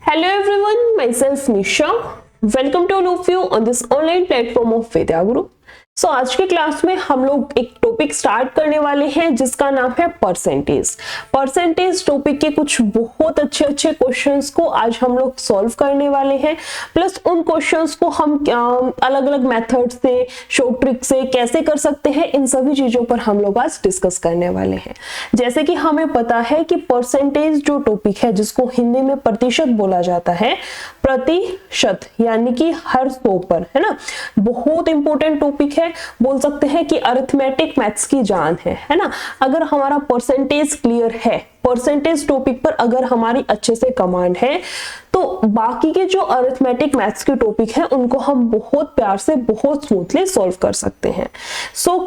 Hello everyone, myself Nisha. Welcome to all of you on this online platform of Vidya Guru. आज के class में हम लोग एक टॉपिक स्टार्ट करने वाले हैं जिसका नाम है परसेंटेज। परसेंटेज टॉपिक के कुछ बहुत अच्छे क्वेश्चंस को आज हम लोग सॉल्व करने वाले हैं, प्लस उन क्वेश्चंस को हम अलग अलग मेथड से, शॉर्ट ट्रिक से कैसे कर सकते हैं, इन सभी चीजों पर हम लोग आज डिस्कस करने वाले हैं। जैसे कि हमें पता है कि परसेंटेज जो टॉपिक है जिसको हिंदी में प्रतिशत बोला जाता है, प्रतिशत यानी कि हर 100 पर, है ना, बहुत इंपॉर्टेंट टॉपिक है। बोल सकते हैं कि अरिथमेटिक मैथ्स की जान है ना। अगर हमारा परसेंटेज क्लियर है, परसेंटेज टॉपिक पर अगर हमारी अच्छे से कमांड है, तो बाकी के जो अरिथमेटिक मैथ्स के टॉपिक हैं उनको हम बहुत प्यार से, बहुत स्मूथली सॉल्व कर सकते हैं।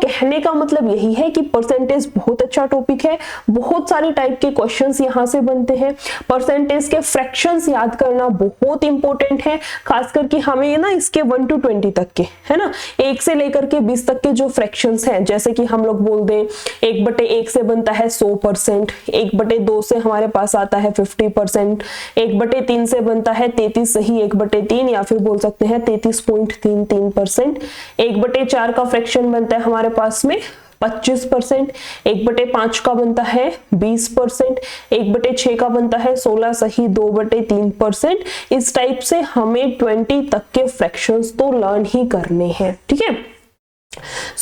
कहने का मतलब यही है कि परसेंटेज बहुत अच्छा टॉपिक है। बहुत सारे टाइप के क्वेश्चंस यहाँ से बनते हैं। परसेंटेज के फ्रैक्शंस याद करना बहुत इंपॉर्टेंट है, खास करके हमें ना इसके 1 to 20 तक के, है ना, 1 से लेकर के 20 तक के जो फ्रैक्शंस हैं, जैसे कि हम लोग बोल दें 1/1 से बनता है 100%, 1/2 से हमारे पास आता है 50%, 1/3 से बनता है 33 सही 1/3, या फिर बोल सकते हैं 33.33%, 1/4 का फ्रैक्शन बनता है हमारे पास में 25%, 1/5 का बनता है 20%, 1/6 का बनता है 16 सही 2/3%। इस टाइप से हमें 20 तक के फ्रैक्शंस तो लर्न ही करने हैं, ठीक है।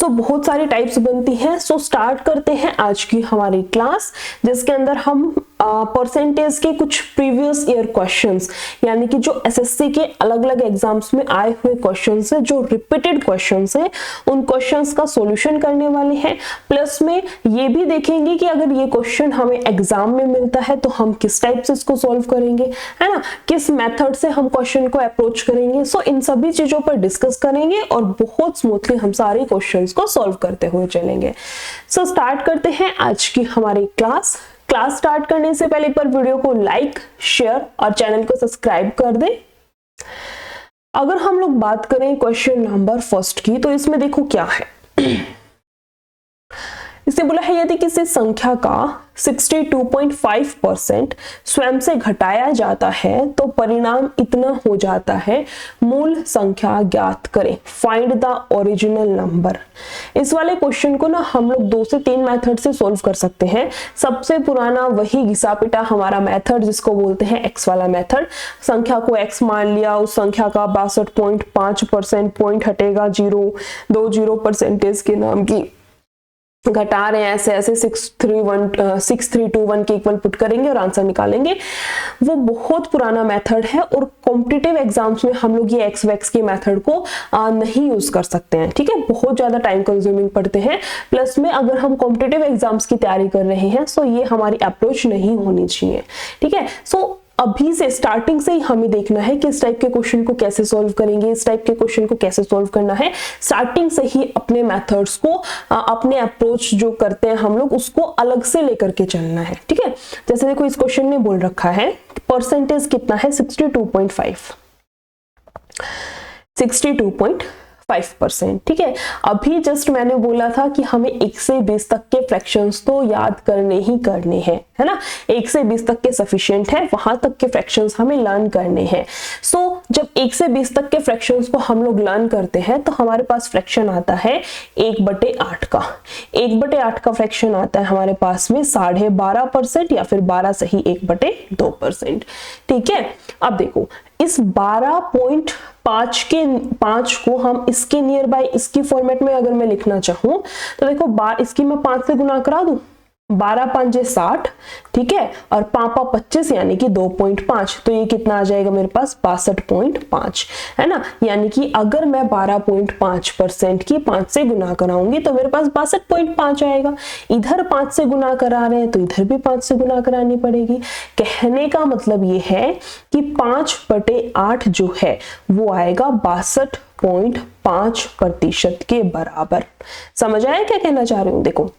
बहुत सारी टाइप्स बनती हैं। स्टार्ट करते हैं आज की हमारी क्लास, जिसके अंदर हम परसेंटेज के कुछ प्रीवियस ईयर क्वेश्चंस, यानी कि जो एसएससी के अलग अलग एग्जाम्स में आए हुए क्वेश्चंस हैं, जो रिपीटेड क्वेश्चंस हैं, उन क्वेश्चंस का सॉल्यूशन करने वाले हैं। प्लस में ये भी देखेंगे कि अगर ये क्वेश्चन हमें एग्जाम में मिलता है तो हम किस टाइप से इसको सॉल्व करेंगे, है ना, किस मेथड से हम क्वेश्चन को अप्रोच करेंगे। इन सभी चीजों पर डिस्कस करेंगे और बहुत स्मूथली हम सारे क्वेश्चंस को सॉल्व करते हुए चलेंगे। स्टार्ट करते हैं आज की हमारी क्लास स्टार्ट करने से पहले एक बार वीडियो को लाइक, शेयर और चैनल को सब्सक्राइब कर दें। अगर हम लोग बात करें क्वेश्चन नंबर फर्स्ट की, तो इसमें देखो क्या है। इसने बोला है यदि किसी संख्या का 62.5% स्वयं से घटाया जाता है तो परिणाम इतना हो जाता है, मूल संख्या ज्ञात करें, फाइंड द ओरिजिनल नंबर। इस वाले क्वेश्चन को ना हम लोग 2 से 3 मेथड से सॉल्व कर सकते हैं। सबसे पुराना वही घिसा पिटा हमारा मेथड, जिसको बोलते हैं एक्स वाला मेथड। संख्या को एक्स मान लिया, उस संख्या का 62.5% पॉइंट हटेगा 0, 2 0 परसेंटेज के नाम की घटा रहे हैं, ऐसे ऐसे 6321 के इक्वल पुट करेंगे और आंसर निकालेंगे। वो बहुत पुराना मेथड है और कॉम्पिटिटिव एग्जाम्स में हम लोग ये एक्स वैक्स के मेथड को नहीं यूज कर सकते हैं, ठीक है। बहुत ज्यादा टाइम कंज्यूमिंग पड़ते हैं। प्लस में अगर हम कॉम्पिटिटिव एग्जाम्स की तैयारी कर रहे हैं तो ये हमारी अप्रोच नहीं होनी चाहिए, ठीक है। अभी से स्टार्टिंग से ही हमें देखना है कि इस टाइप के क्वेश्चन को कैसे सॉल्व करेंगे, इस टाइप के क्वेश्चन को कैसे सॉल्व करना है। स्टार्टिंग से ही अपने मेथड्स को, अपने अप्रोच जो करते हैं हम लोग, उसको अलग से लेकर के चलना है, ठीक है। जैसे देखो इस क्वेश्चन में बोल रखा है परसेंटेज कितना है 62.5, 62.5%, ठीक है। अभी जस्ट मैंने बोला था कि हमें 1 से 20 तक के फ्रैक्शंस तो याद करने ही करने हैं, है ना। 1 से 20 तक के सफिशिएंट है, वहां तक के फ्रैक्शंस हमें लर्न करने हैं। जब 1 से 20 तक के फ्रैक्शंस को हम लोग लर्न करते हैं तो हमारे पास फ्रैक्शन आता है 1/8 का। 1/8 का फ्रैक्शन आता है हमारे पास में 12.5% या फिर 12 सही 1/2%, ठीक है। अब देखो इस 12.5 को हम इसके नियर बाय इसकी फॉर्मेट में अगर मैं लिखना चाहूं तो देखो इसकी मैं 5 से गुना करा दूं, 12 5 60, ठीक है, और 5 25 यानी कि 2.5, तो ये कितना आ जाएगा मेरे पास 62.5, है ना। यानी कि अगर मैं 12.5% की 5 से गुना कराऊंगी तो मेरे पास 62.5 आएगा। इधर 5 से गुना करा रहे हैं तो इधर भी 5 से गुना करानी पड़ेगी। कहने का मतलब ये है कि 5/8 जो है वो आएगा 62.5% के बराबर। समझ आया क्या कहना चाह रही हूँ? देखो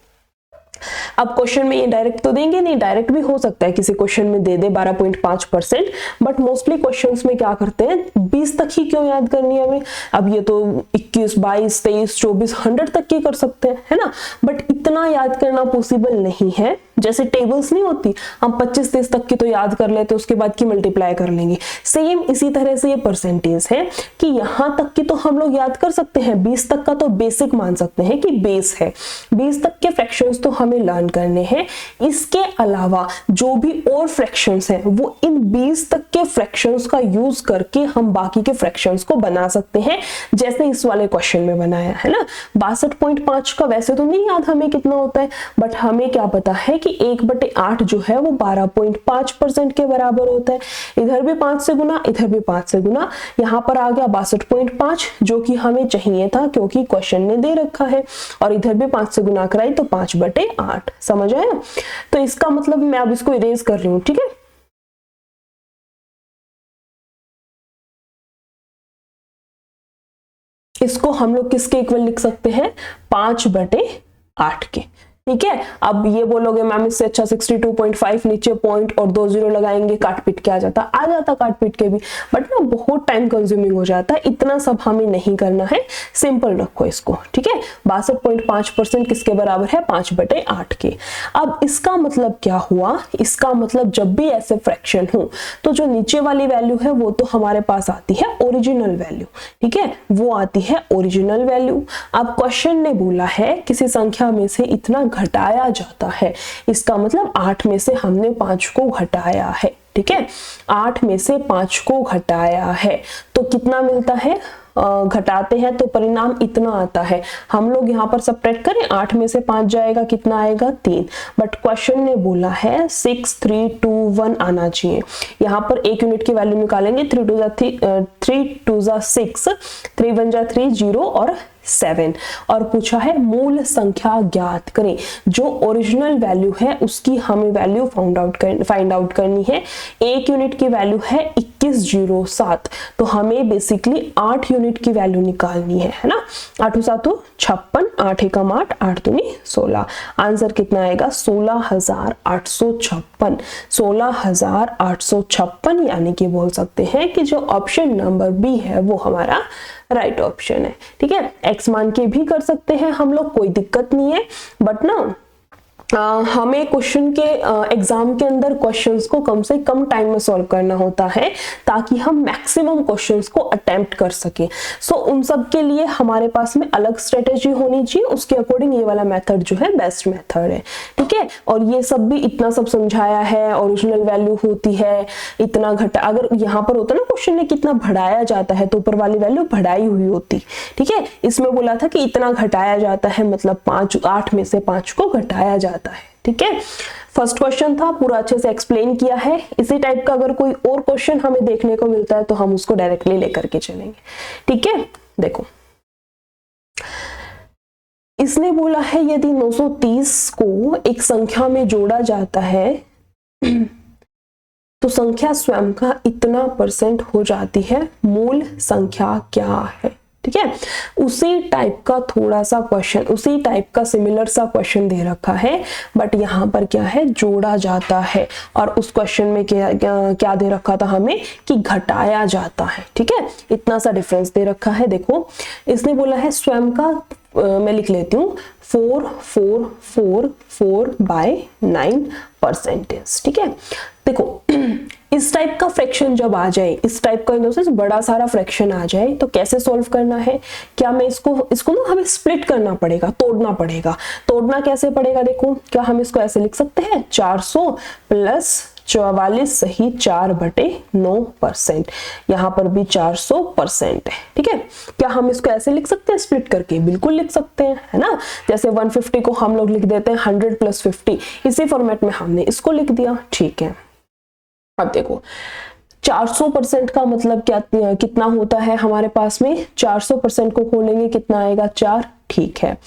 अब क्वेश्चन में ये डायरेक्ट तो देंगे नहीं, डायरेक्ट भी हो सकता है किसी क्वेश्चन में दे दे 12.5%, बट मोस्टली क्वेश्चंस में क्या करते हैं 20 तक ही क्यों याद करनी है हमें। अब ये तो 21 22 23 24 100 तक की कर सकते हैं, है ना, बट इतना याद करना पॉसिबल नहीं है। जैसे टेबल्स नहीं होती, हम 25-30 तक की तो याद कर लेते, उसके बाद की मल्टीप्लाई कर लेंगे। सेम इसी तरह से ये परसेंटेज है कि यहां तक की तो हम लोग याद कर सकते हैं, 20 तक का तो बेसिक मान सकते हैं कि बेस है। 20 तक के फ्रैक्शंस तो हमें लर्न करने हैं। इसके अलावा जो भी और फ्रैक्शंस हैं वो इन 20 तक के फ्रैक्शंस का यूज करके हम बाकी के फ्रैक्शंस को बना सकते हैं, जैसे इस वाले क्वेश्चन में बनाया है ना। 62.5 का वैसे तो नहीं याद हमें कितना होता है, बट हमें क्या पता है कि 1/8 जो है वो 12.5% के बराबर होता है। इधर भी 5 से गुना, इधर भी 5 से गुना, यहाँ पर आ गया 62.5 जो कि हमें चाहिए था क्योंकि क्वेश्चन ने दे रखा है, और इधर भी 5 से गुना कराई तो 5/8। समझ आया? तो इसका मतलब मैं अब इसको इरेज कर रही हूँ, ठीक है। इसको हम लोग किसके इक्वल लिख सकते हैं? 5/8 के, ठीक है। अब ये बोलोगे मैम इससे अच्छा 62.5 नीचे पॉइंट और 2 0 लगाएंगे, काट पीट के आ जाता काट पीट के भी, बट ना बहुत टाइम कंज्यूमिंग हो जाता है। इतना सब हमें नहीं करना है, सिंपल रखो इसको, ठीक है। 62.5% किसके बराबर है? 5/8 के। अब इसका मतलब क्या हुआ? इसका मतलब जब भी ऐसे फ्रैक्शन हो तो जो नीचे वाली वैल्यू है वो तो हमारे पास आती है ओरिजिनल वैल्यू, ठीक है, वो आती है ओरिजिनल वैल्यू। अब क्वेश्चन ने बोला है किसी संख्या में से इतना घटाया जाता है, इसका मतलब 8 में से हमने 5 को घटाया है, ठीक है। 8 में से 5 को घटाया है तो कितना मिलता है? घटाते हैं तो परिणाम इतना आता है। हम लोग यहाँ पर सब्ट्रैक्ट करें, 8 में से 5 जाएगा, कितना आएगा? 3। बट क्वेश्चन ने बोला है 6 3 2 1 आना चाहिए। यहाँ पर एक यूनिट की वैल्यू निकालेंगे, 3 2 6, 3 1 3 0 और 7, और पूछा है मूल संख्या ज्ञात करें। जो ओरिजिनल वैल्यू है उसकी हमें वैल्यू फाइंड आउट करनी है। एक यूनिट की वैल्यू है 2107, तो हमें बेसिकली 8 यूनिट की वैल्यू निकालनी है ना। 8 7 56, 8 एकम 8, 8 दूनी 16। आंसर कितना आएगा? 16,856। 16,856 यानी कि बोल सकते हैं कि जो ऑप्शन नंबर बी है वो हमारा राइट ऑप्शन है, ठीक है। एक्स मान के भी कर सकते हैं हम लोग, कोई दिक्कत नहीं है, बट ना हमें क्वेश्चन के एग्जाम के अंदर क्वेश्चंस को कम से कम टाइम में सॉल्व करना होता है ताकि हम मैक्सिमम क्वेश्चंस को अटेम्प्ट कर सकें। सो उन सब के लिए हमारे पास में अलग स्ट्रेटेजी होनी चाहिए, उसके अकॉर्डिंग ये वाला मेथड जो है बेस्ट मेथड है, ठीक है। और ये सब भी इतना सब समझाया है, ओरिजिनल वैल्यू होती है, इतना घटा, अगर यहाँ पर होता ना क्वेश्चन ने कितना बढ़ाया जाता है तो ऊपर वाली वैल्यू बढ़ाई हुई होती, ठीक है। इसमें बोला था कि इतना घटाया जाता है, मतलब 8 में से 5 को घटाया जाता है, ठीक है। फर्स्ट क्वेश्चन था, पूरा अच्छे से एक्सप्लेन किया है। इसी टाइप का अगर कोई और क्वेश्चन हमें देखने को मिलता है तो हम उसको डायरेक्टली लेकर के चलेंगे, ठीक है। देखो इसने बोला है यदि 930 को एक संख्या में जोड़ा जाता है तो संख्या स्वयं का इतना % हो जाती है, मूल संख्या क्या है, ठीक है। उसी टाइप का थोड़ा सा क्वेश्चन, उसी टाइप का सिमिलर सा क्वेश्चन दे रखा है, बट यहाँ पर क्या है? जोड़ा जाता है। और उस क्वेश्चन में क्या दे रखा था हमें? कि घटाया जाता है, ठीक है। इतना सा डिफरेंस दे रखा है। देखो इसने बोला है स्वयं का, मैं लिख लेती हूँ, 4444/9%, ठीक है। देखो इस टाइप का फ्रैक्शन जब आ जाए, इस टाइप का बड़ा सारा फ्रैक्शन आ जाए तो कैसे सॉल्व करना है? क्या मैं इसको ना हमें स्प्लिट करना पड़ेगा, तोड़ना पड़ेगा। तोड़ना कैसे पड़ेगा? देखो क्या हम इसको ऐसे लिख सकते हैं, 400 + 44 सही 4/9%, यहाँ पर भी 400% है, ठीक है। क्या हम इसको ऐसे लिख सकते हैं स्प्लिट करके? बिल्कुल लिख सकते हैं, है ना। जैसे 150 को हम लोग लिख देते हैं 100 + 50, इसी फॉर्मेट में हमने इसको लिख दिया, ठीक है। अब देखो 400% का मतलब क्या, कितना होता है हमारे पास में? 400% को खोलेंगे कितना आएगा? 4, ठीक है।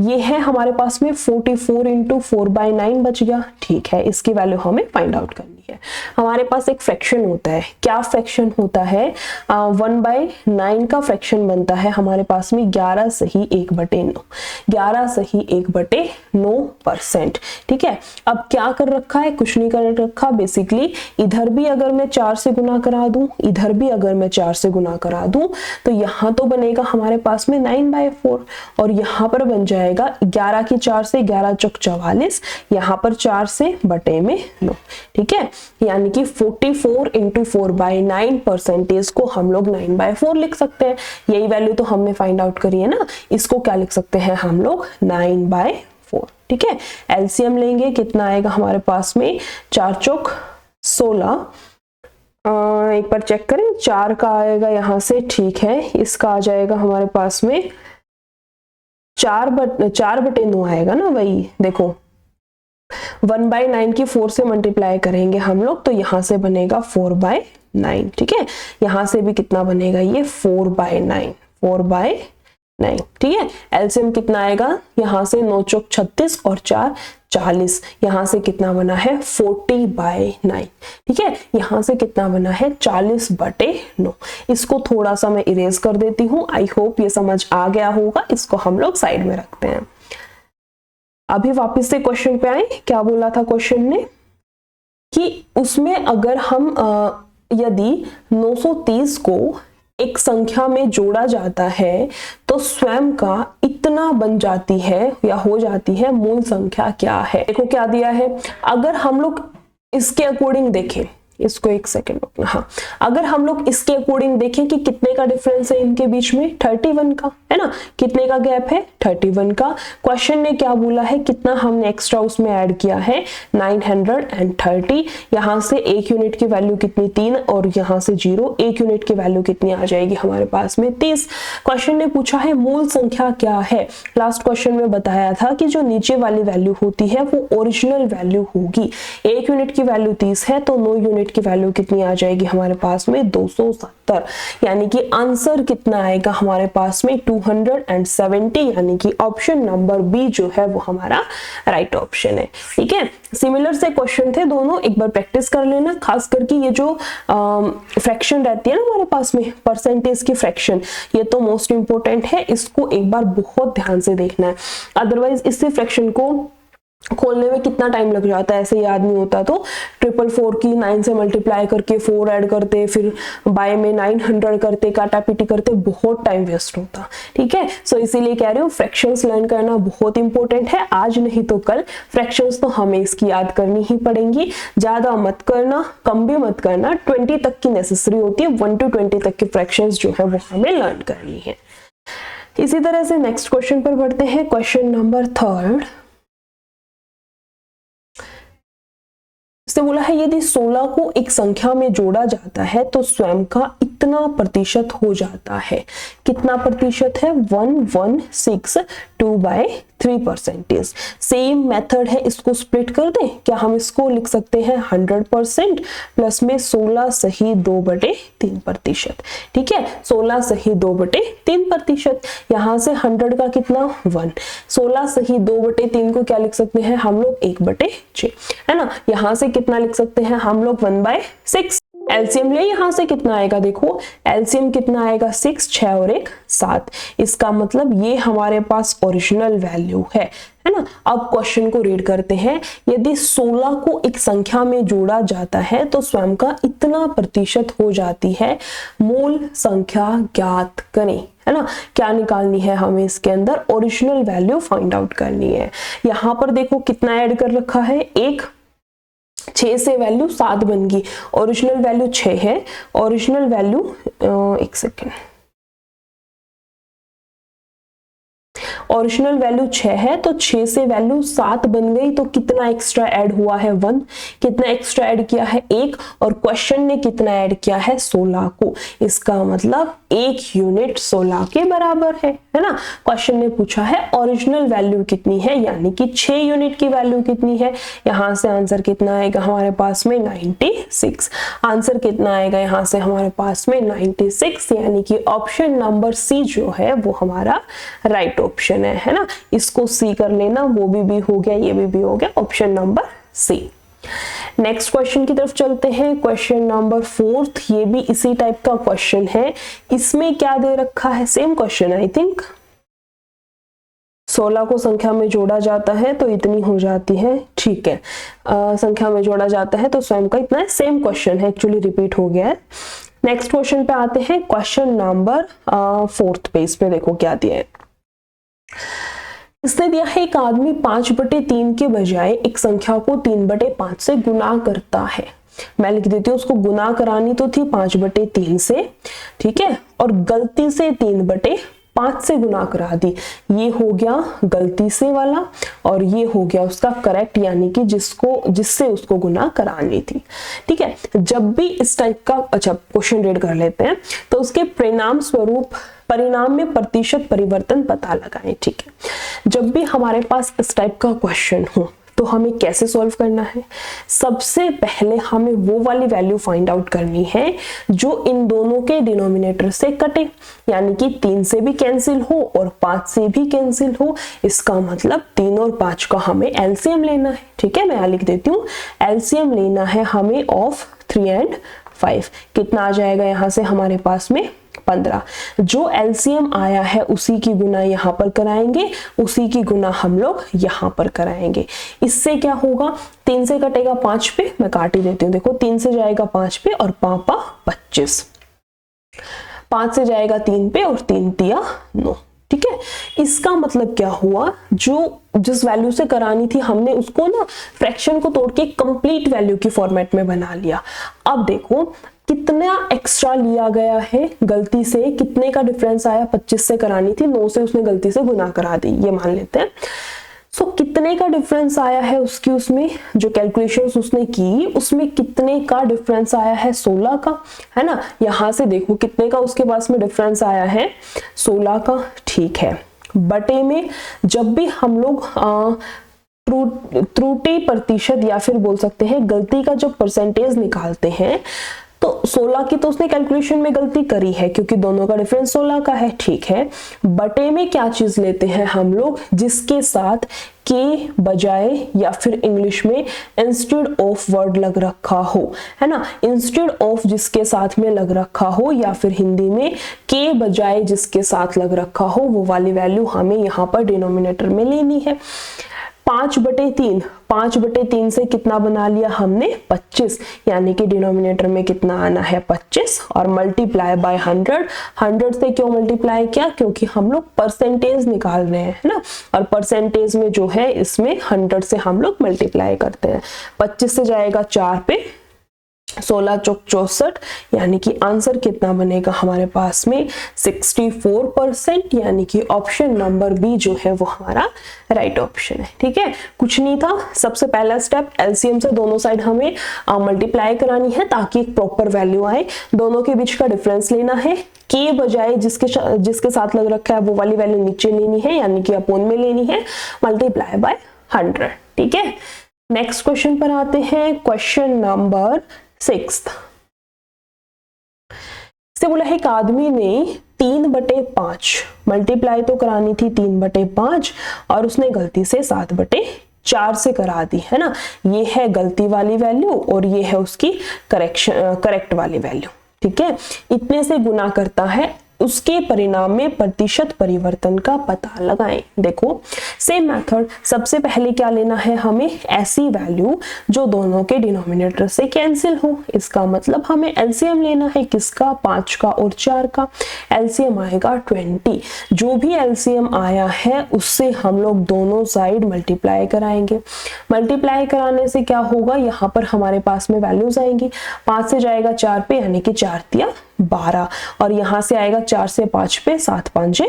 ये है हमारे पास में 44 × 4/9 बच गया, ठीक है। इसकी वैल्यू हमें फाइंड आउट करनी है। है। हमारे पास एक फ्रैक्शन होता है, क्या फ्रैक्शन होता है, 1/9 का फ्रैक्शन बनता है हमारे पास में 11 सही 1/9, 11 सही 1/9%। ठीक है, अब क्या कर रखा है, कुछ नहीं कर रखा। बेसिकली इधर भी अगर मैं 4 से गुना करा दूं, इधर भी अगर मैं 4 से गुना करा दूं, तो यहाँ तो बनेगा हमारे पास में 9/4 और यहाँ पर बन जाएगा 11 की 4 से 11 चौक 44, यहाँ पर 4 से बटे में 9। ठीक है, यानी कि 44 × 4/9% को हम लोग 9/4 लिख सकते हैं। यही वैल्यू तो हमने फाइंड आउट करी है ना, इसको क्या लिख सकते हैं हम लोग, 9/4। ठीक है, एलसीएम लेंगे, कितना आएगा हमारे पास में, 4 चौक 16, एक बार चेक करें, 4 का आएगा यहाँ से, ठीक है, इसका आ जाएगा हमारे पास में 4/9 आएगा ना, वही देखो 1/9 की 4 से मल्टीप्लाई करेंगे हम लोग, तो यहाँ से बनेगा 4/9। ठीक है, यहाँ से भी कितना बनेगा, ये 4/9। ठीक है, एलसीएम कितना आएगा, यहाँ से 9 चौक 36 और 4 40, यहाँ से कितना बना है 40/9। ठीक है, यहाँ से कितना बना है 40/9। इसको थोड़ा सा मैं इरेज कर देती हूँ। आई होप ये समझ आ गया होगा, इसको हम लोग साइड में रखते हैं। अभी वापस से क्वेश्चन पे आए, क्या बोला था क्वेश्चन ने कि उसमें अगर हम यदि 930 को एक संख्या में जोड़ा जाता है तो स्वयं का इतना बन जाती है या हो जाती है, मूल संख्या क्या है। देखो क्या दिया है, अगर हम लोग इसके अकॉर्डिंग देखें, इसको एक सेकेंड रोकना, हाँ, अगर हम लोग इसके अकॉर्डिंग देखें कि कितने का डिफरेंस है इनके बीच में, 31 का है ना, कितने का गैप है, 31 का। क्वेश्चन ने क्या बोला है, कितना हमने एक्स्ट्रा उसमें ऐड किया है, 930। यहाँ से 1 यूनिट की वैल्यू कितनी, 3, और यहाँ से 0, 1 यूनिट की वैल्यू कितनी आ जाएगी हमारे पास में, 30। क्वेश्चन ने पूछा है मूल संख्या क्या है। लास्ट क्वेश्चन में बताया था कि जो नीचे वाली वैल्यू होती है वो ओरिजिनल वैल्यू होगी। 1 यूनिट की वैल्यू 30 है, तो 9 यूनिट की वैल्यू कितनी आ जाएगी हमारे पास में, 270। यानी कि आंसर कितना आएगा हमारे पास में, 270। यानी कि ऑप्शन नंबर बी जो है वो हमारा राइट ऑप्शन है। ठीक है, सिमिलर से क्वेश्चन थे दोनों, एक बार प्रैक्टिस कर लेना। खास करके ये जो फ्रैक्शन रहती है ना हमारे पास में, परसेंटेज की फ्रैक्शन, ये तो मोस्ट इंपोर्टेंट है, इसको एक बार बहुत ध्यान से देखना है। अदरवाइज इससे फ्रैक्शन को खोलने में कितना टाइम लग जाता है, ऐसे याद नहीं होता तो 444 की 9 से मल्टीप्लाई करके 4 ऐड करते, फिर बाय में 900 करते, काटा पीटी करते, बहुत टाइम वेस्ट होता। ठीक है, सो इसीलिए कह रही हूँ फ्रैक्शंस लर्न करना बहुत इंपॉर्टेंट है। आज नहीं तो कल फ्रैक्शंस तो हमें इसकी याद करनी ही पड़ेंगी। ज्यादा मत करना, कम भी मत करना, 20 तक की नेसेसरी होती है, 1 to 20 तक की फ्रैक्शंस जो है वो हमें लर्न करनी है। इसी तरह से नेक्स्ट क्वेश्चन पर बढ़ते हैं, क्वेश्चन नंबर 3। इसने बोला है यदि 16 को एक संख्या में जोड़ा जाता है तो स्वयं का इतना प्रतिशत हो जाता है। कितना प्रतिशत है, 1,162/3%। सेम मेथड है, इसको स्प्लिट कर दें क्या, हम इसको लिख सकते हैं 100% प्लस में 16 सही 2/3%। ठीक है, 16 सही 2/3%। यहाँ से 100 का कितना 1, 16 सही 2/3 को क्या लिख सकते हैं हम लोग 1/6, है ना। यहाँ से कितना लिख सकते हैं हम लोग 1/6। एलसीएम ले, यहाँ से कितना आएगा, देखो एलसीएम कितना आएगा 6, 6 और 1 7। इसका मतलब ये हमारे पास ओरिजिनल वैल्यू है ना। अब क्वेश्चन को रीड करते हैं, यदि 16 को एक संख्या में जोड़ा जाता है तो स्वयं का इतना प्रतिशत हो जाती है, मूल संख्या ज्ञात करें, है ना। क्या निकालनी है हमें इसके अंदर, ओरिजिनल वैल्यू फाइंड आउट करनी है। यहाँ पर देखो कितना ऐड कर रखा है, 1, 6 से वैल्यू 7 बन गई, ओरिजिनल वैल्यू 6 है, ओरिजिनल वैल्यू एक सेकेंड, ओरिजिनल वैल्यू 6 है तो 6 से वैल्यू 7 बन गई, तो कितना एक्स्ट्रा ऐड हुआ है 1, कितना एक्स्ट्रा ऐड किया है 1, और क्वेश्चन ने कितना ऐड किया है 16 को। इसका मतलब 1 यूनिट 16 के बराबर है ना। क्वेश्चन ने पूछा है ओरिजिनल वैल्यू कितनी है, यानी कि 6 यूनिट की वैल्यू कितनी है। यहाँ से आंसर कितना आएगा हमारे पास में 96। आंसर कितना आएगा यहाँ से हमारे पास में 96, यानी कि ऑप्शन नंबर सी जो है वो हमारा राइट ऑप्शन है ना। इसको सी कर लेना, वो भी हो गया, ये भी हो गया, option number C. Next question की तरफ चलते हैं। क्वेश्चन नंबर 4, ये भी इसी टाइप का क्वेश्चन है। इसमें क्या दे रखा है, सेम क्वेश्चन आई थिंक। 16 को संख्या में जोड़ा जाता है तो इतनी हो जाती है, ठीक है। संख्या में जोड़ा जाता है तो स्वयं का इतना है, सेम क्वेश्चन है, एक्चुअली रिपीट हो गया है। नेक्स्ट क्वेश्चन पे आते हैं। क्वेश्चन नंबर 4 पे, इसमें देखो क्या दिया है। इसने दिया है एक आदमी 5/3 के बजाय एक संख्या को 3/5 से गुना करता है। मैं लिख देती हूँ, उसको गुना करानी तो थी 5/3 से, ठीक है, और गलती से 3/5 से गुना करा दी। ये हो गया गलती से वाला और ये हो गया उसका करेक्ट, यानी कि जिससे उसको गुना करानी थी, ठीक है। जब भी इस टाइप का, अच्छा क्वेश्चन रीड कर लेते हैं, तो उसके परिणाम में प्रतिशत परिवर्तन पता लगाएं, ठीक है। जब भी हमारे पास इस टाइप का क्वेश्चन हो तो हमें कैसे सॉल्व करना है। सबसे पहले हमें वो वाली वैल्यू फाइंड आउट करनी है जो इन दोनों के डिनोमिनेटर से कटे, यानी कि 3 से भी कैंसिल हो और 5 से भी कैंसिल हो। इसका मतलब 3 और 5 का हमें एलसीएम लेना है, ठीक है। मैं यहाँ लिख देती हूँ, एलसीएम लेना है हमें ऑफ 3 and 5। कितना आ जाएगा यहाँ से हमारे पास में 15। जो एलसीएम आया है उसी की गुना यहाँ पर कराएंगे, उसी की गुना हम लोग यहाँ पर कराएंगे। इससे क्या होगा, 3 से कटेगा 5 पे, मैं काट ही देती हूँ, देखो 3 से जाएगा 5 पे और 5 25, 5 से जाएगा 3 पे और 3 तिया 9, ठीक है। इसका मतलब क्या हुआ, जो जिस वैल्यू से करानी थी हमने उसको ना फ्रैक्शन को तोड़ के कंप्लीट वैल्यू की फॉर्मेट में बना लिया। अब देखो कितना एक्स्ट्रा लिया गया है गलती से, कितने का डिफरेंस आया, 25 से करानी थी, 9 से उसने गलती से गुना करा दी, ये मान लेते हैं। सो कितने का डिफरेंस आया है उसकी, उसमें जो कैलकुलेशंस उसने की उसमें कितने का डिफरेंस आया है, 16 का, है ना। यहां से देखो कितने का उसके पास में डिफरेंस आया है, 16 का, ठीक है। बटे में जब भी हम लोग त्रुटि प्रतिशत या फिर बोल सकते हैं गलती का जो परसेंटेज निकालते हैं, तो 16 की तो उसने कैलकुलेशन में गलती करी है क्योंकि दोनों का डिफरेंस 16 का है, ठीक है। बटे में क्या चीज लेते हैं हम लोग, जिसके साथ के बजाय या फिर इंग्लिश में इंस्टेड ऑफ वर्ड लग रखा हो, है ना। इंस्टेड ऑफ जिसके साथ में लग रखा हो या फिर हिंदी में के बजाय जिसके साथ लग रखा हो, वो वाली वैल्यू हमें यहाँ पर डिनोमिनेटर में लेनी है। 5/3, 5/3 से कितना बना लिया हमने 25, यानी कि डिनोमिनेटर में कितना आना है 25, और मल्टीप्लाई बाय 100। 100 से क्यों मल्टीप्लाई किया, क्योंकि हम लोग परसेंटेज निकाल रहे हैं ना, और परसेंटेज में जो है इसमें 100 से हम लोग मल्टीप्लाई करते हैं। 25 से जाएगा 4 पे, 16 चौक 64, यानी कि आंसर कितना बनेगा हमारे पास में 64%, यानी कि ऑप्शन नंबर बी जो है वो हमारा राइट ऑप्शन है, ठीक है। कुछ नहीं था, सबसे पहला स्टेप एलसीएम से दोनों साइड हमें मल्टीप्लाई करानी है ताकि एक प्रॉपर वैल्यू आए। दोनों के बीच का डिफरेंस लेना है, के बजाय जिसके साथ लग रखा है वो वाली वैल्यू नीचे लेनी है, यानी कि अपोन में लेनी है, मल्टीप्लाई बाय 100, ठीक है। नेक्स्ट क्वेश्चन पर आते हैं। क्वेश्चन नंबर 6 से बोला है एक आदमी ने 3/5 मल्टीप्लाई तो करानी थी 3/5 और उसने गलती से 7/4 से करा दी, है ना। ये है गलती वाली वैल्यू और ये है उसकी करेक्ट वाली वैल्यू, ठीक है। इतने से गुना करता है, उसके परिणाम में प्रतिशत परिवर्तन का पता लगाएं। देखो सेम मेथड, सबसे पहले क्या लेना है हमें, ऐसी वैल्यू जो दोनों के डिनोमिनेटर से कैंसिल हो। इसका मतलब हमें एलसीएम लेना है, किसका, 5 का और 4 का। एलसीएम आएगा 20। जो भी एलसीएम आया है उससे हम लोग दोनों साइड मल्टीप्लाई कराएंगे। मल्टीप्लाई कराने से क्या होगा, यहाँ पर हमारे पास में वैल्यूज आएंगी। 5 से जाएगा 4 पे, यानी कि 4 तिया 12, और यहां से आएगा 4 से 5 पे, 7 5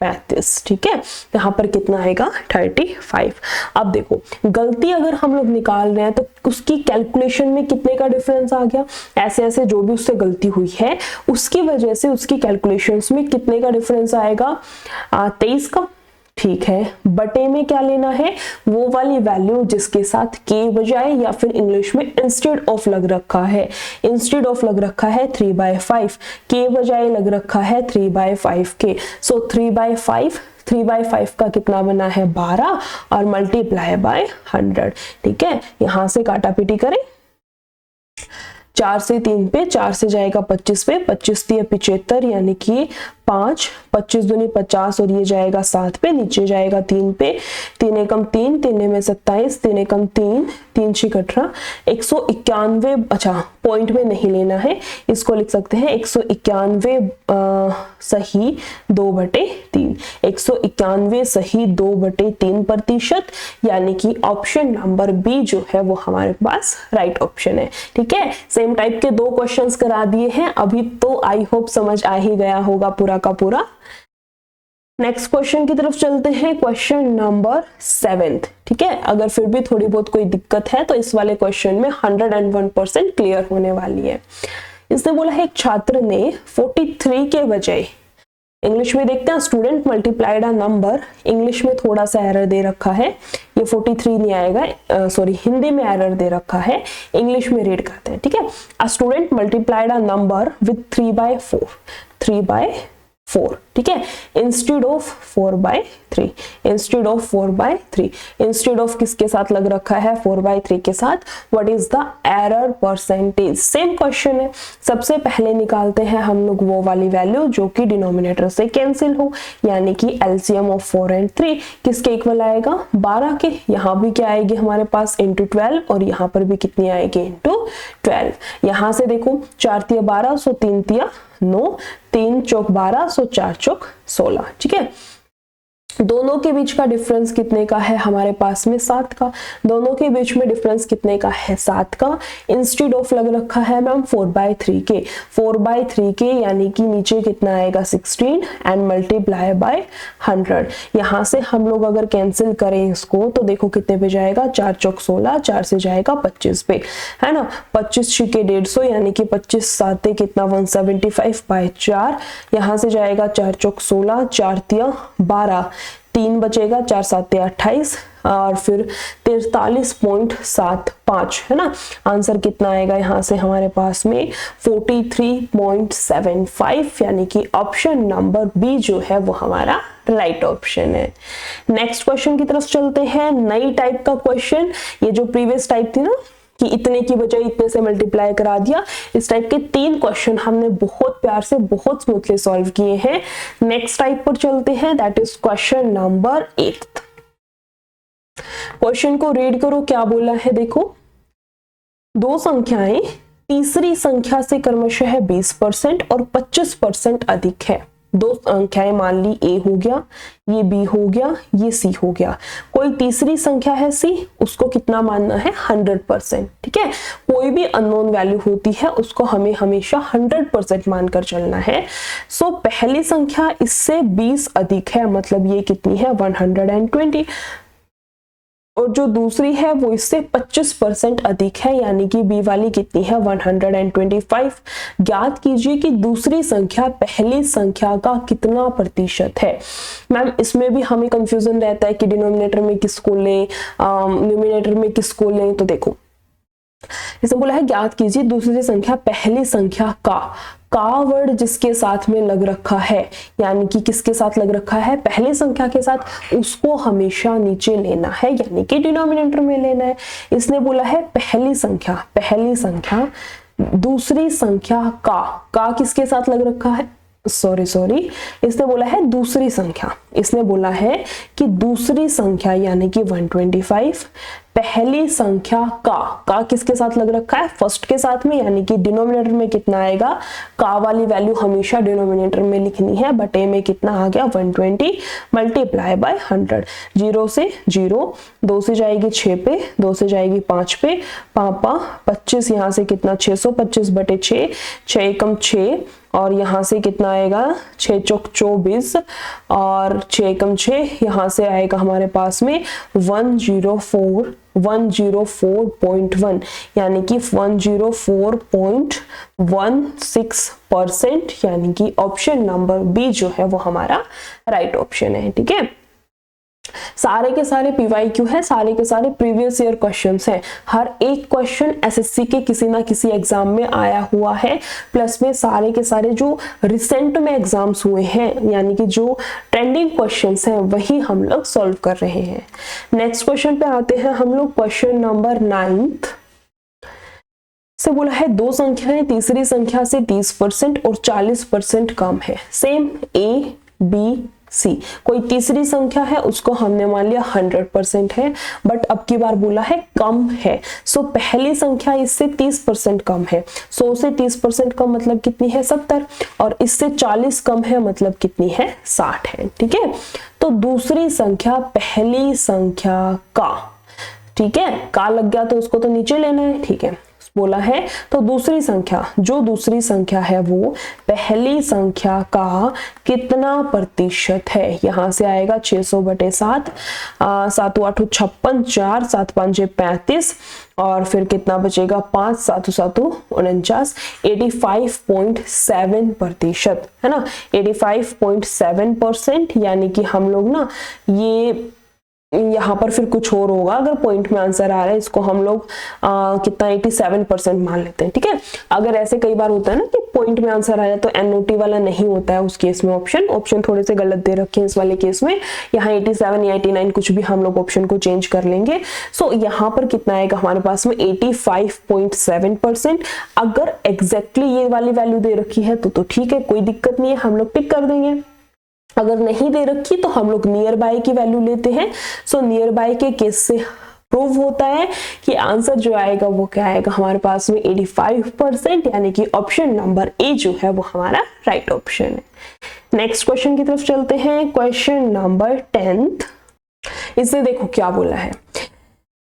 35, ठीक है। यहाँ पर कितना आएगा 35। अब देखो गलती अगर हम लोग निकाल रहे हैं तो उसकी कैलकुलेशन में कितने का डिफरेंस आ गया, ऐसे ऐसे जो भी उससे गलती हुई है उसकी वजह से उसकी कैलकुलेशंस में कितने का डिफरेंस आएगा, 23 का, ठीक है। बटे में क्या लेना है, वो वाली वैल्यू जिसके साथ के बजाय या फिर इंग्लिश में इंस्टेड ऑफ लग रखा है। इंस्टेड ऑफ लग रखा है 3/5, के बजाय लग रखा है 3/5 के। सो 3/5 का कितना बना है 12 और मल्टीप्लाई बाय 100, ठीक है। यहां से काटा पीटी करें 4 से 3 पे, 4 से जाएगा 25 पे, 25 3 75 यानी कि 5, 25 दूनी 50 और ये जाएगा 7 पे, नीचे जाएगा 3 पे, 3 एकम 3, 3 में 27, 3 एकम 3, 3 6 18, 191, अच्छा पॉइंट में नहीं लेना है, इसको लिख सकते हैं 191 सही 2/3, 191 सही 2/3%, यानी कि ऑप्शन नंबर बी जो है वो हमारे पास राइट ऑप्शन है। ठीक है, सेम टाइप के 2 क्वेश्चंस करा दिए हैं अभी, तो आई होप समझ आ ही गया होगा पूरा का पूरा। नेक्स्ट क्वेश्चन की तरफ चलते हैं, क्वेश्चन नंबर 7। ठीक है, अगर फिर भी थोड़ी बहुत कोई दिक्कत है तो इस वाले क्वेश्चन में 101% क्लियर होने वाली है। इसने बोला है एक छात्र ने 43 के बजाय, इंग्लिश में देखते हैं student multiplied a number, English में थोड़ा सा एरर दे रखा है, ये 43 नहीं आएगा, सॉरी हिंदी में एरर दे रखा है, इंग्लिश में रीड करते हैं। ठीक है, a student multiplied a number with 3/4, 3/4, ठीक है, instead of 4/3, instead of 4/3, instead of किसके साथ लग रखा है, 4/3 के साथ। What is the error percentage, same question है। सबसे पहले निकालते हैं हम लोग वो वाली वैल्यू जो कि डिनोमिनेटर से कैंसिल हो, यानी कि एलसीएम ऑफ 4 एंड 3 किसके इक्वल आएगा, 12 के। यहाँ भी क्या आएगी हमारे पास इंटू 12, और यहाँ पर भी कितनी आएगी इंटू 12। यहाँ से देखो 4 तिया 12, सो 3 तिया 9, 3 चौक 12, सो 4 चौक 16। ठीक है, दोनों के बीच का डिफरेंस कितने का है हमारे पास में 7 का, दोनों के बीच में डिफरेंस कितने का है 7 का। इंस्टेड ऑफ लग रखा है मैम 4/3 के, 4/3 के यानी कि नीचे कितना आएगा 16 एंड मल्टीप्लाई बाय 100। यहाँ से हम लोग अगर कैंसिल करें इसको तो देखो कितने पे जाएगा, 4 चौक 16, 4 से जाएगा 25 पे, है ना, 25 छिके 150 यानी कि 25 साते कितना 175/4, यहाँ से जाएगा 4 चौक 16, 4 तिया 12, 3 बचेगा, 4 7 28 और फिर 43.75, है ना। आंसर कितना आएगा यहाँ से हमारे पास में 43.75, यानी कि ऑप्शन नंबर बी जो है वो हमारा राइट ऑप्शन है। नेक्स्ट क्वेश्चन की तरफ चलते हैं, नई टाइप का क्वेश्चन। ये जो प्रीवियस टाइप थी ना कि इतने की बजाय इतने से मल्टीप्लाई करा दिया, इस टाइप के 3 क्वेश्चन हमने बहुत प्यार से बहुत स्मूथली सॉल्व किए हैं। नेक्स्ट टाइप पर चलते हैं, that is question number 8। Question को रीड करो, क्या बोला है देखो, 2 संख्याएं तीसरी संख्या से क्रमशः 20% और 25% अधिक है। 2 संख्याएं मान ली ए हो गया, ये बी हो गया, ये सी हो गया, कोई तीसरी संख्या है सी, उसको कितना मानना है 100%। ठीक है, कोई भी अननोन वैल्यू होती है उसको हमें हमेशा 100% मानकर चलना है। सो पहली संख्या इससे 20 अधिक है, मतलब ये कितनी है 120, और जो दूसरी है वो इससे 25% अधिक है, यानी कि बी वाली कितनी है 125। ज्ञात कीजिए कि दूसरी संख्या पहली संख्या का कितना प्रतिशत है। मैम इसमें भी हमें कंफ्यूजन रहता है कि डिनोमिनेटर में किसको लें, न्यूमिनेटर में किसको लें। तो देखो इसमें बोला है ज्ञात कीजिए दूसरी संख्या पहली संख्या का वर्ड जिसके साथ में लग रखा है, यानी कि किसके साथ लग रखा है, पहली संख्या के साथ, उसको हमेशा नीचे लेना है, यानी कि डिनोमिनेटर में लेना है। इसने बोला है पहली संख्या दूसरी संख्या का किसके साथ लग रखा है, सॉरी इसने बोला है दूसरी संख्या, इसने बोला है कि दूसरी संख्या यानी कि 125 पहली संख्या का किसके साथ लग रखा है, फर्स्ट के साथ में, यानी कि डिनोमिनेटर में कितना आएगा, का वाली वैल्यू हमेशा डिनोमिनेटर में लिखनी है, बटे में कितना आ गया 120 मल्टीप्लाई बाय 100। 0 से 0, 2 से जाएगी 6 पे, 2 से जाएगी 5 पे, पापा 25, यहाँ से कितना 625 बटे 6, 6 एकम 6, और यहाँ से कितना आएगा 6 चौक 24 और 6 एकम 6, यहाँ से आएगा हमारे पास में 104.1, यानी कि 104.16%, यानी कि ऑप्शन नंबर बी जो है वो हमारा राइट ऑप्शन है। ठीक है, सारे के सारे पीवाईक्यू है, सारे के सारे प्रीवियस ईयर क्वेश्चंस हैं, हर एक क्वेश्चन एसएससी के किसी ना किसी एग्जाम में आया हुआ है, प्लस में सारे के सारे जो रिसेंट में एग्जाम्स हुए हैं, यानी कि जो ट्रेंडिंग क्वेश्चंस हैं वही हम लोग सॉल्व कर रहे हैं। नेक्स्ट क्वेश्चन पे आते हैं हम लोग, क्वेश्चन नंबर 9। से बोला है दो संख्याएं तीसरी संख्या से 30% और 40% कम है। सेम ए बी सी, कोई तीसरी संख्या है उसको हमने मान लिया 100% है, बट अब की बार बोला है कम है। सो पहली संख्या इससे 30% कम है, 100 से 30% कम मतलब कितनी है 70, और इससे 40 कम है मतलब कितनी है 60 है। ठीक है, तो दूसरी संख्या पहली संख्या का, ठीक है, का लग गया तो उसको तो नीचे लेना है। ठीक है, बोला है तो दूसरी संख्या, जो दूसरी संख्या है वो पहली संख्या का कितना प्रतिशत है। यहां से आएगा 600/7, 7 8 56, 4 7 5 35, और फिर कितना बचेगा 5 7 7 49, 85.7% है ना, 85.7%। यानी कि हम लोग ना ये यहाँ पर फिर कुछ और होगा, अगर पॉइंट में आंसर आ रहा है इसको हम लोग कितना 87% मान लेते हैं। ठीक है, अगर ऐसे कई बार होता है ना कि पॉइंट में आंसर आ जाए तो एनओटी वाला नहीं होता है उस केस में, ऑप्शन थोड़े से गलत दे रखे हैं इस वाले केस में। यहाँ 87 या 89 कुछ भी हम लोग ऑप्शन को चेंज कर लेंगे। सो यहाँ पर कितना आएगा हमारे पास में 85.7%। अगर एग्जैक्टली ये वाली वैल्यू दे रखी है तो ठीक है, कोई दिक्कत नहीं है, हम लोग टिक कर देंगे। अगर नहीं दे रखी तो हम लोग नियर बाय की वैल्यू लेते हैं। सो नियर बाय के केस से प्रूव होता है कि आंसर जो आएगा वो क्या आएगा हमारे पास में 85%, यानी कि ऑप्शन नंबर ए जो है वो हमारा राइट ऑप्शन है। नेक्स्ट क्वेश्चन की तरफ चलते हैं, क्वेश्चन नंबर 10। इससे देखो क्या बोला है,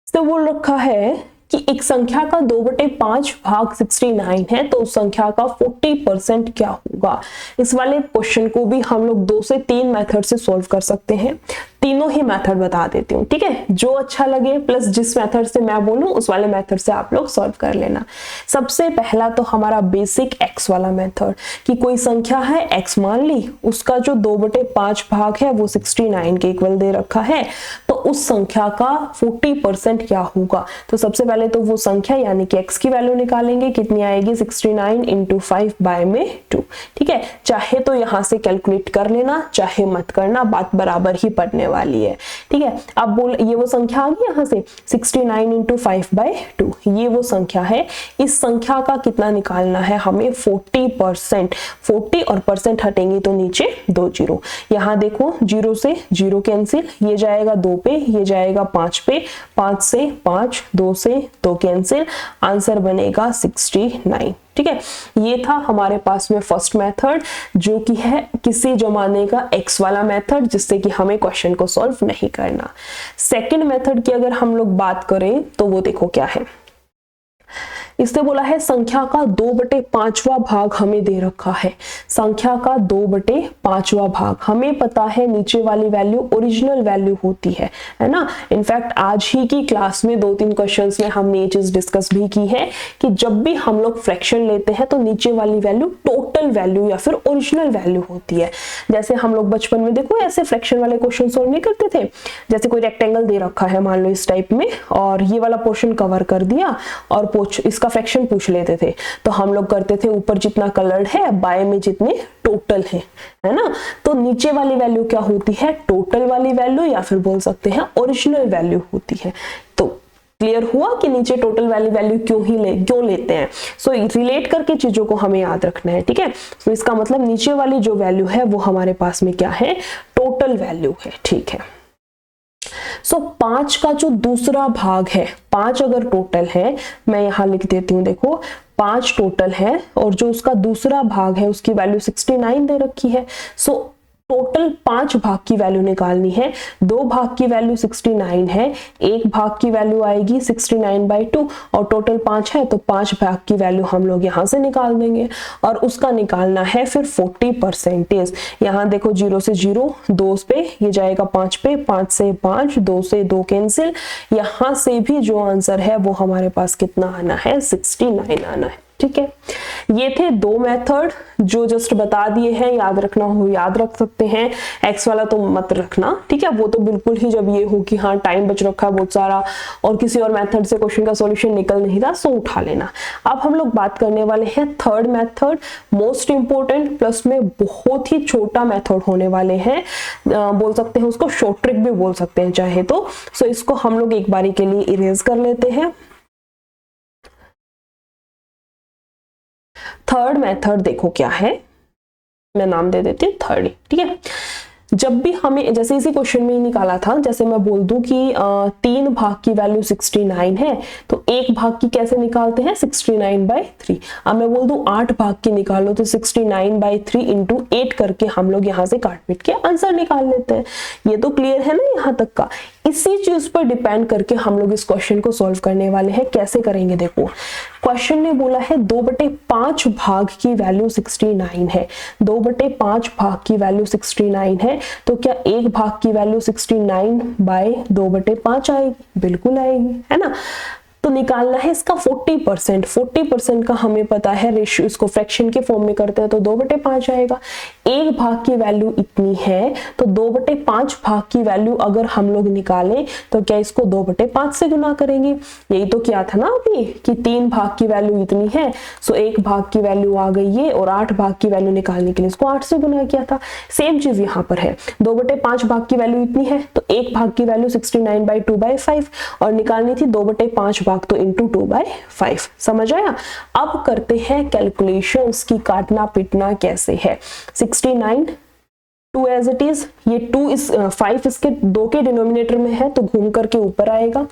तो बोल रखा है कि एक संख्या का 2/5 भाग 69 है तो उस संख्या का 40% क्या होगा। इस वाले क्वेश्चन को भी हम लोग 2 से 3 मेथड से सॉल्व कर सकते हैं। तीनों ही मेथड बता देती हूँ, ठीक है, जो अच्छा लगे प्लस जिस मेथड से मैं बोलूं उस वाले मेथड से आप लोग सॉल्व कर लेना। सबसे पहला तो हमारा बेसिक x वाला मेथड, कि कोई संख्या है x मान ली, उसका जो 2/5 भाग है वो 69 के इक्वल दे रखा है, तो उस संख्या का 40% क्या होगा। तो सबसे पहले तो वो संख्या यानी कि x की वैल्यू निकालेंगे, कितनी आएगी 69 × 5/2। ठीक है, चाहे तो यहां से कैलकुलेट कर लेना, चाहे मत करना, बात बराबर ही पड़ने वाली है। ठीक है, अब बोल ये वो संख्या आ गई यहां से 69 × 5/2, ये वो संख्या है। इस संख्या का कितना निकालना है हमें 40%। 40 और परसेंट हटेंगे तो नीचे 2 जीरो, यहाँ देखो 0 से 0 कैंसिल, ये जाएगा 2 पे, ये जाएगा 5 पे, 5 से 5, 2 से 2 कैंसिल, आंसर बनेगा 69। ठीक है, ये था हमारे पास में फर्स्ट मेथड, जो कि है किसी जमाने का x वाला मेथड, जिससे कि हमें क्वेश्चन को सॉल्व नहीं करना। सेकंड मेथड की अगर हम लोग बात करें तो वो देखो क्या है, इससे बोला है संख्या का 2/5वां भाग हमें दे रखा है। संख्या का 2/5वां भाग, हमें पता है नीचे वाली वैल्यू ओरिजिनल वैल्यू होती है ना। इनफैक्ट आज ही की क्लास में 2-3 क्वेश्चंस में हमने ये चीज डिस्कस भी की है कि जब भी हम लोग फ्रैक्शन लेते हैं तो नीचे वाली वैल्यू टोटल वैल्यू या फिर ओरिजिनल वैल्यू होती है। जैसे हम लोग बचपन में देखो ऐसे फ्रैक्शन वाले क्वेश्चन सॉल्व नहीं करते थे, जैसे कोई रेक्टेंगल दे रखा है मान लो इस टाइप में, और ये वाला पोर्शन कवर कर दिया और इसका फ्रैक्शन पूछ लेते थे, तो हम लोग करते थे ऊपर जितना कलर्ड है बाय में जितने टोटल है ना। तो नीचे वाली वैल्यू क्या होती है, टोटल वाली वैल्यू या फिर बोल सकते हैं ओरिजिनल वैल्यू होती है। तो क्लियर हुआ कि नीचे टोटल वैल्यू क्यों लेते हैं। सो रिलेट करके चीजों को हमें याद रखना है। ठीक है, तो इसका मतलब नीचे वाली जो वैल्यू है वो हमारे पास में क्या है, टोटल वैल्यू है। ठीक है, सो 5 का जो दूसरा भाग है, 5 अगर टोटल है, मैं यहां लिख देती हूं, देखो 5 टोटल है और जो उसका दूसरा भाग है उसकी वैल्यू 69 दे रखी है। सो टोटल 5 भाग की वैल्यू निकालनी है। 2 भाग की वैल्यू 69 है, 1 भाग की वैल्यू आएगी 69/2 और टोटल 5 है तो 5 भाग की वैल्यू हम लोग यहां से निकाल देंगे और उसका निकालना है फिर 40%। यहाँ देखो 0 से 0, 2 पे, ये जाएगा 5 पे, 5 से 5, 2 से 2 कैंसिल, यहां से भी जो आंसर है वो हमारे पास कितना आना है, 69 आना है। ठीक है, ये थे 2 मेथड जो जस्ट बता दिए हैं, याद रखना हो याद रख सकते हैं, एक्स वाला तो मत रखना। ठीक है, वो तो बिल्कुल ही जब ये हो कि हाँ टाइम बच रखा है बहुत सारा और किसी और मेथड से क्वेश्चन का सॉल्यूशन निकल नहीं रहा, सो उठा लेना। अब हम लोग बात करने वाले हैं third method, most important plus में बहुत ही छोटा मेथड होने वाले हैं, बोल सकते हैं उसको शॉर्ट ट्रिक भी बोल सकते हैं चाहे तो। सो इसको हम लोग एक बारी के लिए इरेज कर लेते हैं। थर्ड मेथड देखो क्या है, मैं नाम दे देती हूँ थर्ड, ठीक है। जब भी हमें, जैसे इसी क्वेश्चन में ही निकाला था, जैसे मैं बोल दूं कि 3 भाग की वैल्यू 69 है, तो 1 भाग की कैसे निकालते हैं, 69/3। अब मैं बोल दूं 8 भाग की निकालो, तो 69/3 इंटू 8 करके हम लोग यहाँ से काट पीट के आंसर निकाल लेते हैं। ये तो क्लियर है ना यहाँ तक का। इसी चीज पर डिपेंड करके हम लोग इस क्वेश्चन को सॉल्व करने वाले हैं। कैसे करेंगे देखो, क्वेश्चन ने बोला है 2/5 भाग की वैल्यू 69 है, 2/5 भाग की वैल्यू 69 है, तो क्या 1 भाग की वैल्यू 69/2/5 आएगी? बिल्कुल आएगी, है ना। तो निकालना है इसका 40%। 40% का हमें पता है रेशियो, इसको फ्रैक्शन के फॉर्म में करते हैं तो 2/5 आएगा। 1 भाग की वैल्यू इतनी है, तो 2/5 भाग की वैल्यू अगर हम लोग निकालें तो क्या इसको 2/5 से गुना करेंगे। यही तो किया था ना अभी कि 3 भाग की वैल्यू इतनी है, सो 1 भाग की वैल्यू आ गई ये, और 8 भाग की वैल्यू निकालने के लिए इसको 8 से गुना किया था। सेम चीज यहाँ पर है, 2/5 भाग की वैल्यू इतनी है, तो 1 भाग की वैल्यू 69/2/5 और निकालनी थी 2/5 भाग, तो इंटू 2/5। समझ आया। अब करते हैं कैलकुलेशंस की काटना पीटना कैसे है। 69 2 एज इट इज, ये 2 इस 5 इसके 2 के डिनोमिनेटर में है तो घूम करके ऊपर आएगा,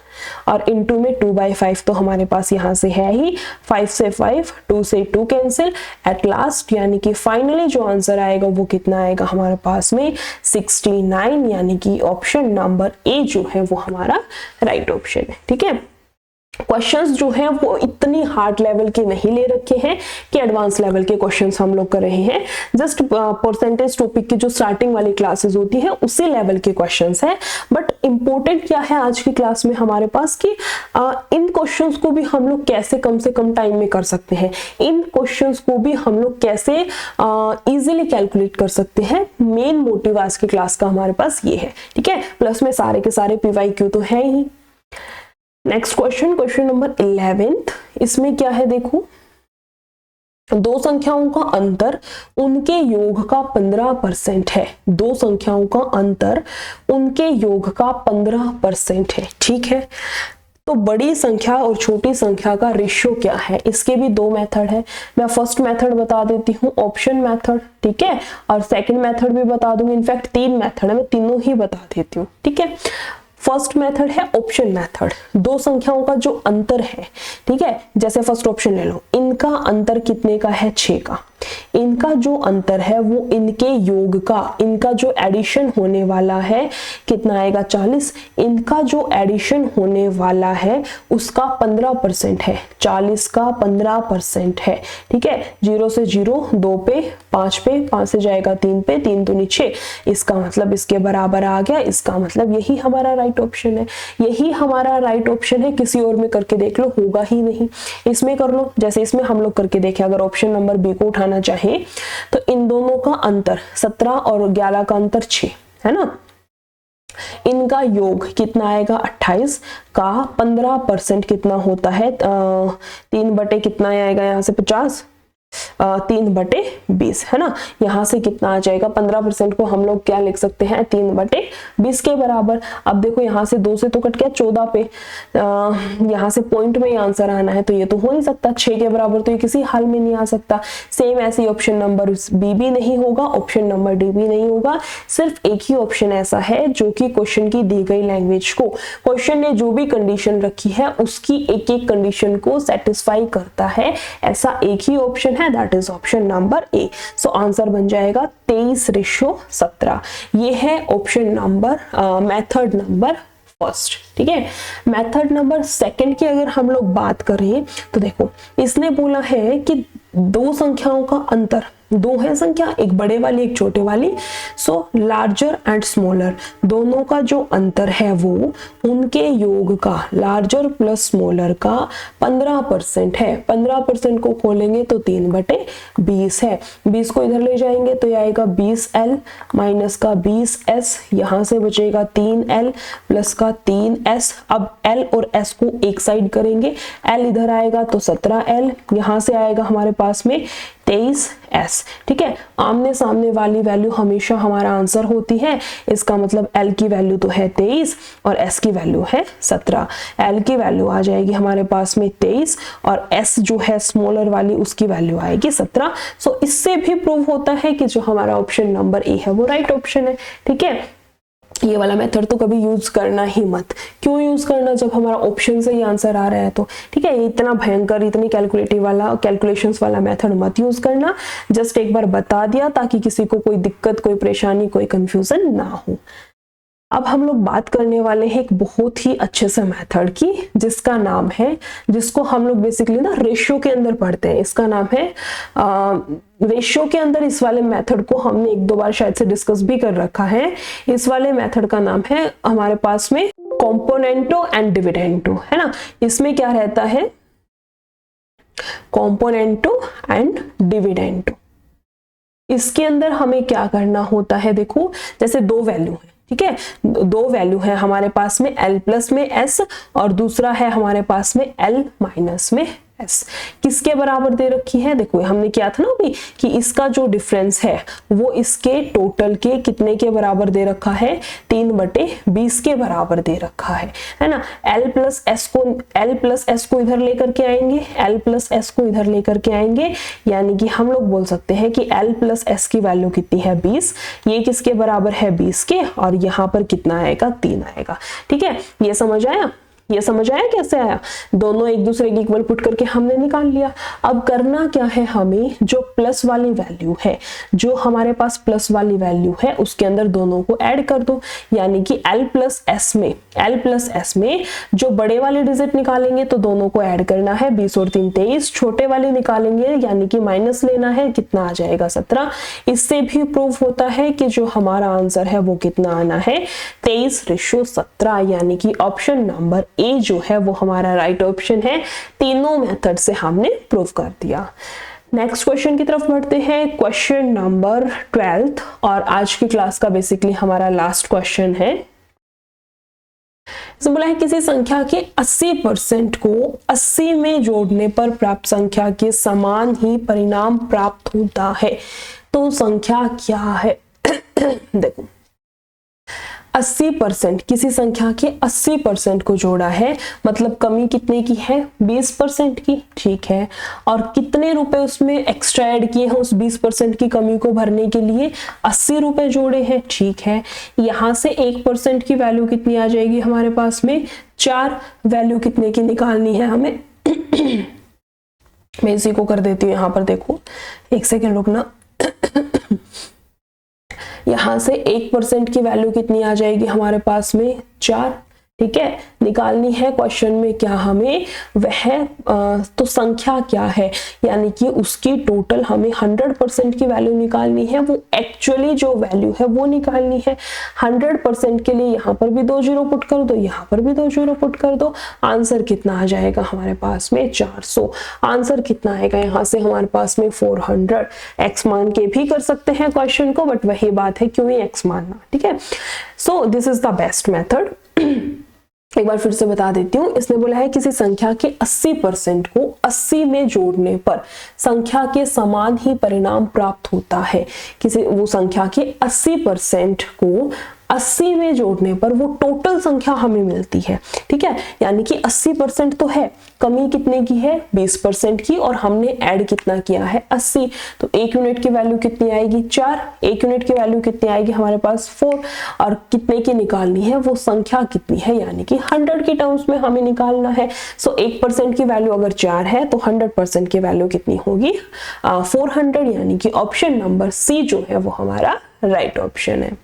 और इंटू में 2/5 तो हमारे पास यहाँ से है ही, 5 से 5, 2 से 2 कैंसिल, एट लास्ट यानी कि फाइनली जो आंसर आएगा वो कितना आएगा हमारे पास में 69, यानी कि ऑप्शन नंबर ए जो है वो हमारा राइट ऑप्शन है। ठीक है। क्वेश्चंस जो हैं वो इतनी हार्ड लेवल के नहीं ले रखे हैं कि एडवांस लेवल के क्वेश्चंस हम लोग कर रहे हैं। जस्ट परसेंटेज टॉपिक की जो स्टार्टिंग वाली क्लासेस होती है उसी लेवल के क्वेश्चंस हैं। बट इंपॉर्टेंट क्या है आज की क्लास में हमारे पास कि इन क्वेश्चंस को भी हम लोग कैसे कम से कम टाइम में कर सकते हैं, इन क्वेश्चंस को भी हम लोग कैसे इजीली कैलकुलेट कर सकते हैं। मेन मोटिव आज की क्लास का हमारे पास ये है। ठीक है। प्लस में सारे के सारे PYQ तो है ही। Next question, question number 11। इसमें क्या है देखो, दो संख्याओं का अंतर उनके योग का 15% है। दो संख्याओं का अंतर उनके योग का 15% है। ठीक है। तो बड़ी संख्या और छोटी संख्या का रेशियो क्या है, इसके भी 2 मेथड है। मैं फर्स्ट मेथड बता देती हूँ, ऑप्शन मेथड। ठीक है। और सेकंड मेथड भी बता दूंगी। इनफैक्ट 3 मेथड है, मैं तीनों ही बता देती हूँ। ठीक है। फर्स्ट मेथड है ऑप्शन मेथड। दो संख्याओं का जो अंतर है, ठीक है, जैसे फर्स्ट ऑप्शन ले लो, इनका अंतर कितने का है, 6 का। इनका जो अंतर है वो इनके योग का, इनका जो एडिशन होने वाला है कितना आएगा, 40। इनका जो एडिशन होने वाला है उसका 15% है, 40 का 15% है। ठीक है। 0 से 0, 2 पे, 5 पे, 5 से जाएगा 3 पे, 3 दूनी 6, इसका मतलब इसके बराबर आ गया। इसका मतलब यही हमारा राइट ऑप्शन है, यही हमारा राइट ऑप्शन है। किसी और में करके देख लो, होगा ही नहीं। इसमें कर लो, जैसे इसमें हम लोग करके देखें, अगर ऑप्शन नंबर बी को उठाना चाहे तो इन दोनों का अंतर 17 और 11 का अंतर 6 है ना। इनका योग कितना आएगा, 28 का 15% कितना होता है, 3 बटे कितना आएगा यहाँ से 50, 3/20 है ना। यहाँ से कितना आ जाएगा, 15% को हम लोग क्या लिख सकते हैं, 3/20 के बराबर। अब देखो यहाँ से 2 से तो कट गया, 14 पे, यहाँ से पॉइंट में ही आंसर आना है तो ये तो हो नहीं सकता। 6 के बराबर तो ये किसी हाल में नहीं आ सकता। सेम ऐसे ऑप्शन नंबर बी भी नहीं होगा, ऑप्शन नंबर डी भी नहीं होगा। सिर्फ एक ही ऑप्शन ऐसा है जो कि क्वेश्चन की दी गई लैंग्वेज को, क्वेश्चन ने जो भी कंडीशन रखी है उसकी एक एक कंडीशन को सेटिस्फाई करता है। ऐसा एक ही ऑप्शन है, that is option number A. So answer बन जाएगा 23:17। ये है option number, method number first. ठीक है। मेथड नंबर सेकंड की अगर हम लोग बात करें तो देखो, इसने बोला है कि दो संख्याओं का अंतर, दो है संख्या, एक बड़े वाली एक छोटे वाली, सो लार्जर एंड स्मॉलर, दोनों का जो अंतर है वो उनके योग का, लार्जर प्लस स्मॉलर का 15% है। 15% को खोलेंगे तो 3/20 है। 20 को इधर ले जाएंगे तो ये आएगा 20L माइनस का 20S, यहाँ से बचेगा 3L प्लस का 3S। अब L और S को एक साइड करेंगे, L इधर आएगा तो 17L, यहाँ से आएगा हमारे पास में 23s। ठीक है, आमने सामने वाली वैल्यू हमेशा हमारा आंसर होती है। इसका मतलब L की वैल्यू तो है 23 और S की वैल्यू है 17। L की वैल्यू आ जाएगी हमारे पास में 23 और S जो है स्मॉलर वाली उसकी वैल्यू आएगी 17। सो इससे भी प्रूव होता है कि जो हमारा ऑप्शन नंबर ए है वो राइट ऑप्शन है। ठीक है, ये वाला मेथड तो कभी यूज करना ही मत। क्यों यूज करना, जब हमारा ऑप्शन से ही आंसर आ रहा है तो। ठीक है, ये इतना भयंकर, इतनी कैलकुलेशंस वाला मेथड मत यूज करना। जस्ट एक बार बता दिया ताकि किसी को कोई दिक्कत, कोई परेशानी, कोई कंफ्यूजन ना हो। अब हम लोग बात करने वाले हैं एक बहुत ही अच्छे से मेथड की, जिसका नाम है, जिसको हम लोग बेसिकली ना रेशियो के अंदर पढ़ते हैं। इसका नाम है रेशियो के अंदर इस वाले मेथड को हमने एक दो बार शायद से डिस्कस भी कर रखा है। इस वाले मेथड का नाम है हमारे पास में कॉम्पोनेंटो एंड डिविडेंडो, है ना। इसमें क्या रहता है, कॉम्पोनेंटो एंड डिविडेंडो। इसके अंदर हमें क्या करना होता है, देखो जैसे दो वैल्यू है। ठीक है, दो वैल्यू है हमारे पास में, L प्लस में S और दूसरा है हमारे पास में L माइनस में S। किसके बराबर दे रखी है, देखो हमने किया था ना अभी कि इसका जो डिफरेंस है वो इसके टोटल के कितने के बराबर दे रखा है, 3/20 के बराबर दे रखा है ना। L प्लस S को इधर लेकर के आएंगे, L प्लस S को इधर लेकर के आएंगे, यानी कि हम लोग बोल सकते हैं कि L प्लस S की वैल्यू कितनी है 20। ये किसके बराबर है 20 के, और यहाँ पर कितना आएगा 3 आएगा। ठीक है, ये समझ आया, ये समझ आया कैसे आया, दोनों एक दूसरे की इक्वल पुट करके हमने निकाल लिया। अब करना क्या है, हमें जो प्लस वाली वैल्यू है, जो हमारे पास प्लस वाली वैल्यू है उसके अंदर दोनों को ऐड कर दो, यानी कि L प्लस S में जो बड़े वाले डिजिट निकालेंगे तो दोनों को ऐड करना है, 20 और 3 23, छोटे वाले निकालेंगे यानी कि माइनस लेना है, कितना आ जाएगा 17। इससे भी प्रूव होता है कि जो हमारा आंसर है वो कितना आना है 23:17, यानी कि ऑप्शन नंबर ए जो है वो हमारा राइट ऑप्शन है। तीनों मेथड से हमने प्रूव कर दिया। नेक्स्ट क्वेश्चन की तरफ बढ़ते हैं, क्वेश्चन नंबर 12 और आज की क्लास का बेसिकली हमारा लास्ट क्वेश्चन है। इसमें बोला है किसी संख्या के 80% को 80 में जोड़ने पर प्राप्त संख्या के समान ही परिणाम प्राप्त होता है, तो संख्या क्या है। देखो 80%, किसी संख्या के 80% को जोड़ा है, मतलब कमी कितने की है 20% की। ठीक है, और कितने रुपए उसमें एक्स्ट्रा ऐड किए हैं उस 20% की कमी को भरने के लिए, 80 रुपए जोड़े हैं। ठीक है, यहाँ से 1% की वैल्यू कितनी आ जाएगी हमारे पास में 4। वैल्यू कितने की निकालनी है हमें, मैं इसी को कर देती हूँ यहाँ पर, देखो एक सेकेंड रुकना। यहां से 1% की वैल्यू कितनी आ जाएगी हमारे पास में 4। ठीक है, निकालनी है क्वेश्चन में क्या हमें, वह तो संख्या क्या है, यानी कि उसकी टोटल हमें 100% की वैल्यू निकालनी है, वो एक्चुअली जो वैल्यू है वो निकालनी है। 100% के लिए यहाँ पर भी 2 0 पुट कर दो, यहाँ पर भी 2 0 पुट कर दो। आंसर कितना आ जाएगा हमारे पास में 400। आंसर कितना आएगा यहाँ से हमारे पास में 400। एक्स मान के भी कर सकते हैं क्वेश्चन को, बट वही बात है क्यों ही एक्स मानना। ठीक है, so this is the best method. एक बार फिर से बता देती हूँ, इसने बोला है किसी संख्या के 80% को 80 में जोड़ने पर संख्या के समान ही परिणाम प्राप्त होता है। किसी वो संख्या के 80% को 80 में जोड़ने पर वो टोटल संख्या हमें मिलती है। ठीक है, यानी कि 80% तो है, कमी कितने की है 20% की, और हमने ऐड कितना किया है 80। तो 1 यूनिट की वैल्यू कितनी आएगी 4, 1 यूनिट की वैल्यू कितनी आएगी हमारे पास 4, और कितने की निकालनी है वो संख्या कितनी है, यानी कि 100 की टर्म्स में हमें निकालना है। सो 1% की वैल्यू अगर 4 है तो 100% की वैल्यू कितनी होगी 400, यानी कि ऑप्शन नंबर सी जो है वो हमारा राइट ऑप्शन है।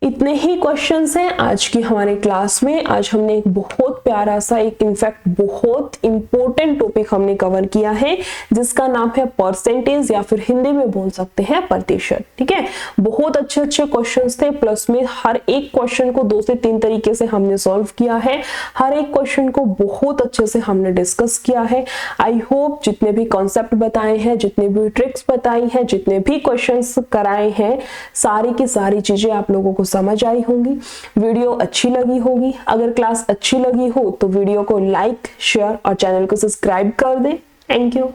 इतने ही क्वेश्चंस हैं आज की हमारे क्लास में। आज हमने एक बहुत प्यारा सा, एक इनफैक्ट बहुत इंपॉर्टेंट टॉपिक हमने कवर किया है, जिसका नाम है परसेंटेज, या फिर हिंदी में बोल सकते हैं प्रतिशत। ठीक है, बहुत अच्छे अच्छे क्वेश्चंस थे, प्लस में हर एक क्वेश्चन को 2 से 3 तरीके से हमने सॉल्व किया है। हर एक क्वेश्चन को बहुत अच्छे से हमने डिस्कस किया है। आई होप जितने भी कॉन्सेप्ट बताए हैं, जितने भी ट्रिक्स बताई हैं, जितने भी क्वेश्चंस कराए हैं, सारी की सारी चीजें आप लोगों को समझ आई होंगी, वीडियो अच्छी लगी होगी। अगर क्लास अच्छी लगी हो तो वीडियो को लाइक, शेयर और चैनल को सब्सक्राइब कर दें। Thank you.